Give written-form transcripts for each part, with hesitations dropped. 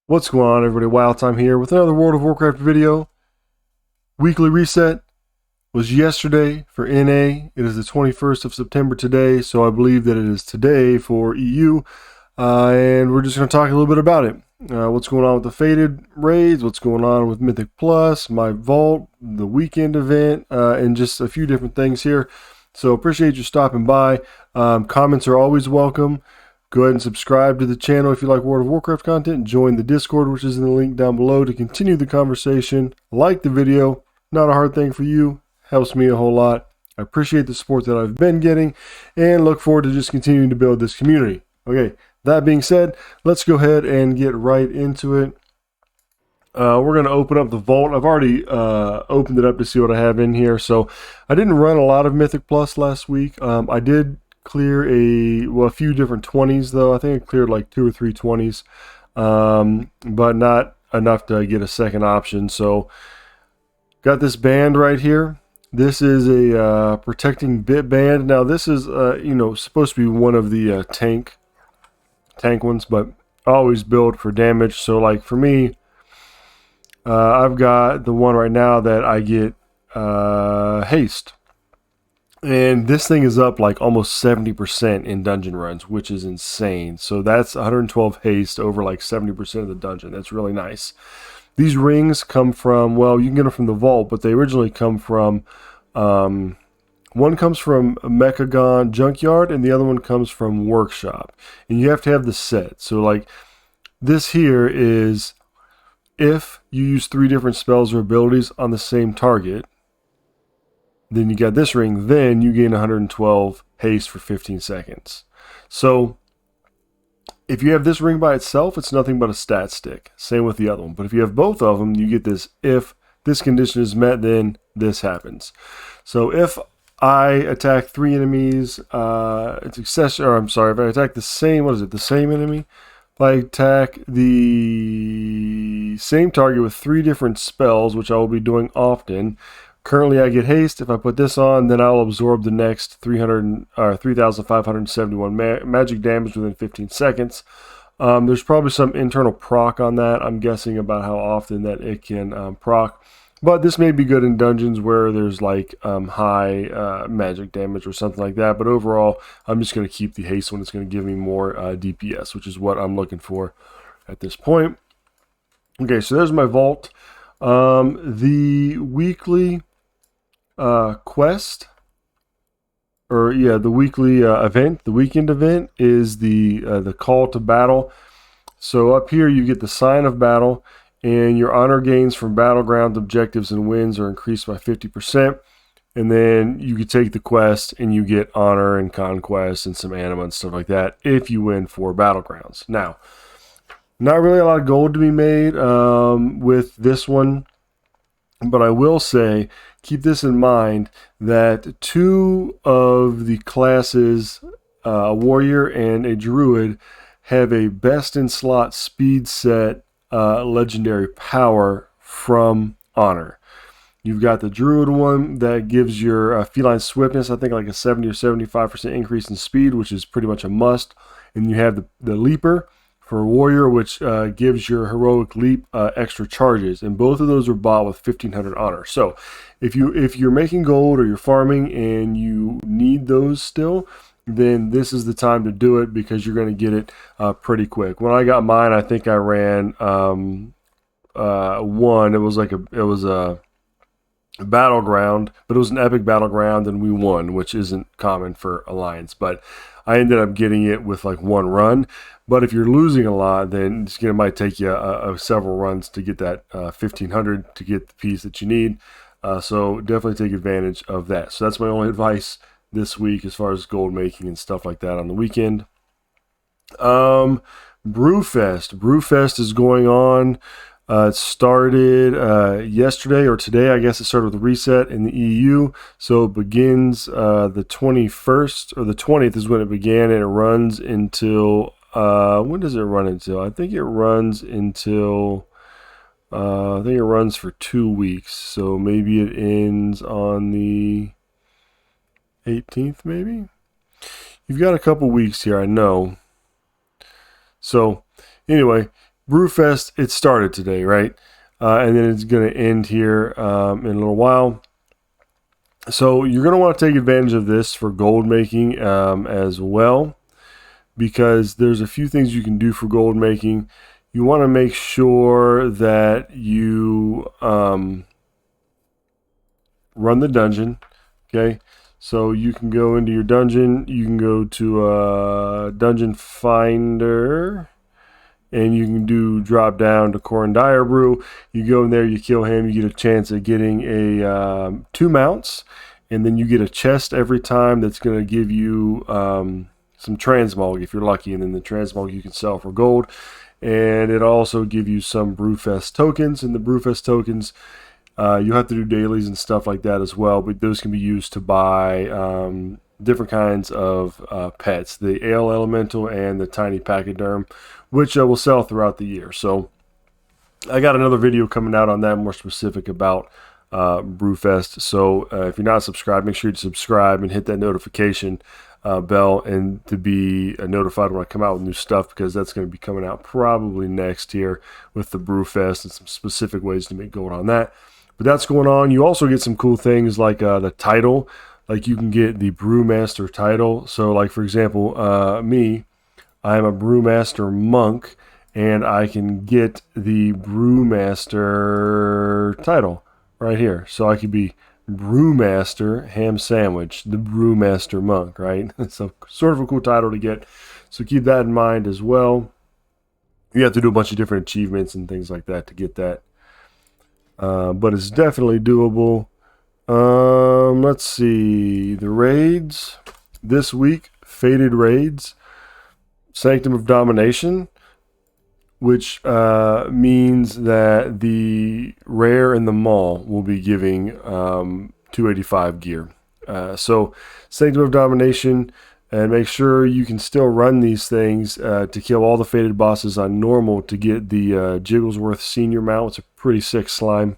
What's going on, everybody? Wild Time here with another World of Warcraft video. Weekly reset was yesterday for NA. It is the 21st of September today, so I believe that it is today for EU. And we're just going to talk a little bit about it. What's going on with the Faded raids, what's going on with Mythic Plus, my Vault, the weekend event, and just a few different things here. So appreciate you stopping by. Comments are always welcome. Go ahead and subscribe to the channel if you like World of Warcraft content. Join the Discord, which is in the link down below, to continue the conversation. Like the video. Not a hard thing for you. Helps me a whole lot. I appreciate the support that I've been getting and look forward to just continuing to build this community. Okay, that being said, let's go ahead and get right into it. We're going to open up the vault. I've already opened it up to see what I have in here. So I didn't run a lot of Mythic Plus last week. I did clear a few different 20s though. I think I cleared like 2 or 3 20s, but not enough to get a second option. So got this band right here. This is a protecting bit band. Now this is supposed to be one of the tank ones, but I always build for damage. So like for me, I've got the one right now that I get haste. And this thing is up like almost 70% in dungeon runs, which is insane. So that's 112 haste over like 70% of the dungeon. That's really nice. These rings come from, well, you can get them from the vault, but they originally come from, one comes from Mechagon Junkyard and the other one comes from Workshop. And you have to have the set. So like this here is if you use 3 different spells or abilities on the same target, then you got this ring, then you gain 112 haste for 15 seconds. So if you have this ring by itself, it's nothing but a stat stick. Same with the other one. But if you have both of them, you get this, if this condition is met, then this happens. So if I attack 3 enemies, if I attack the same, the same enemy? If I attack the same target with 3 different spells, which I will be doing often, currently I get haste. If I put this on, then I'll absorb the next 3,571 magic damage within 15 seconds. There's probably some internal proc on that. I'm guessing about how often that it can proc. But this may be good in dungeons where there's like high magic damage or something like that. But overall, I'm just going to keep the haste one. It's going to give me more DPS, which is what I'm looking for at this point. Okay, so there's my vault. The weekly quest, the weekly event, the weekend event, is the call to battle. So up here you get the sign of battle, and your honor gains from battleground objectives and wins are increased by 50%. And then you can take the quest and you get honor and conquest and some anima and stuff like that if you win 4 battlegrounds. Now, not really a lot of gold to be made with this one, but I will say, keep this in mind, that 2 of the classes, a warrior and a druid, have a best in slot speed set legendary power from honor. You've got the druid one that gives your feline swiftness, I think like a 70 or 75% increase in speed, which is pretty much a must. And you have the leaper for a warrior, which gives your heroic leap extra charges, and both of those are bought with 1500 honor. So if you're making gold or you're farming and you need those still, then this is the time to do it, because you're going to get it pretty quick. When I got mine, I think I ran one. It was a battleground, but it was an epic battleground, and we won, which isn't common for Alliance. But I ended up getting it with like 1 run. But if you're losing a lot, then it might take you several runs to get that 1500 to get the piece that you need. So definitely take advantage of that. So that's my only advice this week as far as gold making and stuff like that on the weekend. Brewfest. Brewfest is going on. It started yesterday or today. I guess it started with a reset in the EU. So it begins the 21st, or the 20th is when it began, and it runs until, when does it run until? I think it runs until, I think it runs for 2 weeks. So maybe it ends on the 18th, maybe? You've got a couple weeks here, I know. So anyway, Brewfest, it started today, right? And then it's going to end here in a little while. So you're going to want to take advantage of this for gold making as well, because there's a few things you can do for gold making. You want to make sure that you run the dungeon, okay? So you can go into your dungeon, you can go to Dungeon Finder, and you can do drop down to Corendire Brew. You go in there, you kill him, you get a chance at getting a 2 mounts, and then you get a chest every time that's going to give you some transmog if you're lucky, and then the transmog you can sell for gold. And it also give you some Brewfest tokens, and the Brewfest tokens you have to do dailies and stuff like that as well, but those can be used to buy different kinds of pets, the Ale Elemental and the Tiny Pachyderm, which will sell throughout the year. So I got another video coming out on that, more specific about Brewfest. So if you're not subscribed, make sure you subscribe and hit that notification bell, and to be notified when I come out with new stuff, because that's going to be coming out probably next year with the Brewfest and some specific ways to make gold on that. But that's going on. You also get some cool things like the title. Like you can get the Brewmaster title. So like for example, me, I am a Brewmaster monk, and I can get the Brewmaster title right here. So I could be Brewmaster Ham Sandwich, the Brewmaster monk, right? So sort of a cool title to get. So keep that in mind as well. You have to do a bunch of different achievements and things like that to get that. But it's definitely doable. Let's see. The raids this week, Fated Raids, Sanctum of Domination, which means that the rare and the maul will be giving 285 gear. So Sanctum of Domination, and make sure you can still run these things to kill all the Fated bosses on normal to get the Jigglesworth Senior mount. It's a pretty sick slime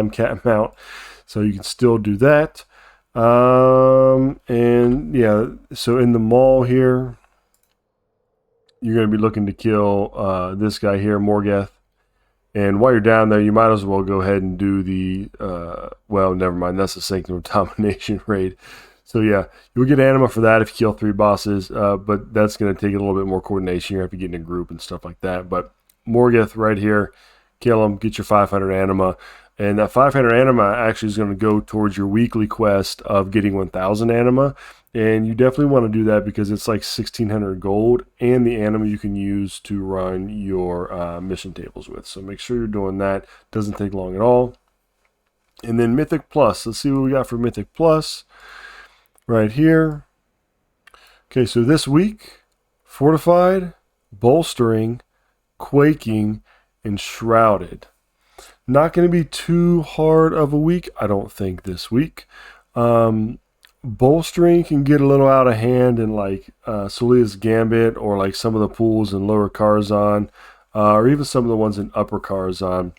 cat mount, so you can still do that. And yeah, so in the mall here, you're going to be looking to kill this guy here, Morgeth. And while you're down there, you might as well go ahead and do the, well, never mind, that's the Sanctum of Domination raid. So yeah, you'll get anima for that if you kill 3 bosses, but that's going to take a little bit more coordination. You have to get in a group and stuff like that. But Morgeth right here, kill him, get your 500 anima. And that 500 anima actually is going to go towards your weekly quest of getting 1,000 anima. And you definitely want to do that because it's like 1,600 gold and the anima you can use to run your mission tables with. So make sure you're doing that. Doesn't take long at all. And then Mythic Plus. Let's see what we got for Mythic Plus right here. Okay, so this week, Fortified, Bolstering, Quaking, and Shrouded. Not going to be too hard of a week, I don't think, this week. Bolstering can get a little out of hand in like Solia's Gambit, or like some of the pools in Lower Karzhan, or even some of the ones in Upper Karzhan,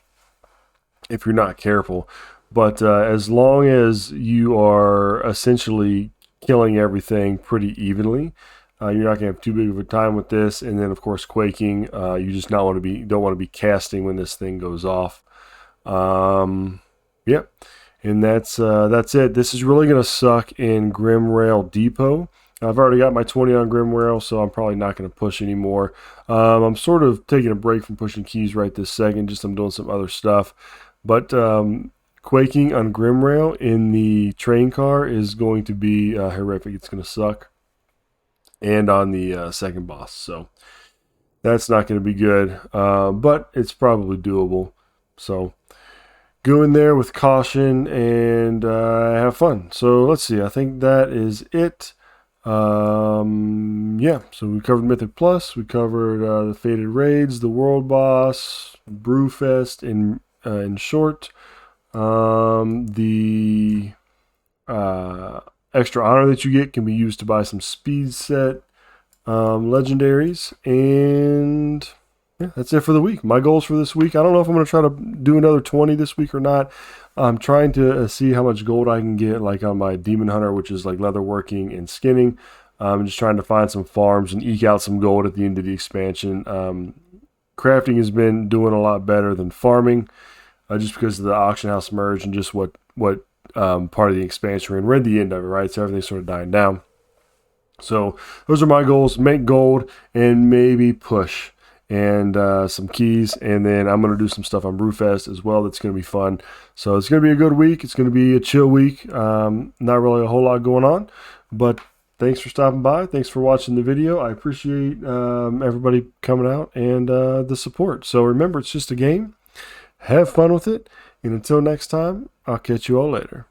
if you're not careful. But as long as you are essentially killing everything pretty evenly, you're not going to have too big of a time with this. And then, of course, Quaking, you just don't want to be casting when this thing goes off. Yep. And that's it. This is really going to suck in Grimrail Depot. I've already got my 20 on Grimrail, so I'm probably not going to push anymore. I'm sort of taking a break from pushing keys right this second. Just I'm doing some other stuff. But Quaking on Grimrail in the train car is going to be horrific. It's going to suck. And on the second boss. So that's not going to be good. But it's probably doable. So go in there with caution and have fun. So let's see. I think that is it. Yeah. So we covered Mythic Plus. We covered the Fated Raids, the World Boss, Brewfest in short. The extra honor that you get can be used to buy some speed set legendaries. And yeah, that's it for the week. My goals for this week, I don't know if I'm going to try to do another 20 this week or not. I'm trying to see how much gold I can get, like on my Demon Hunter, which is like leatherworking and skinning. I'm just trying to find some farms and eke out some gold at the end of the expansion. crafting has been doing a lot better than farming, just because of the auction house merge and just what part of the expansion we're in. We're at the end of it, right? So everything's sort of dying down. So those are my goals: make gold and maybe push and some keys, and then I'm going to do some stuff on Brewfest as well. That's going to be fun. So it's going to be a good week. It's going to be a chill week. Not really a whole lot going on, but thanks for stopping by. Thanks for watching the video. I appreciate everybody coming out and the support. So remember, it's just a game. Have fun with it, and until next time, I'll catch you all later.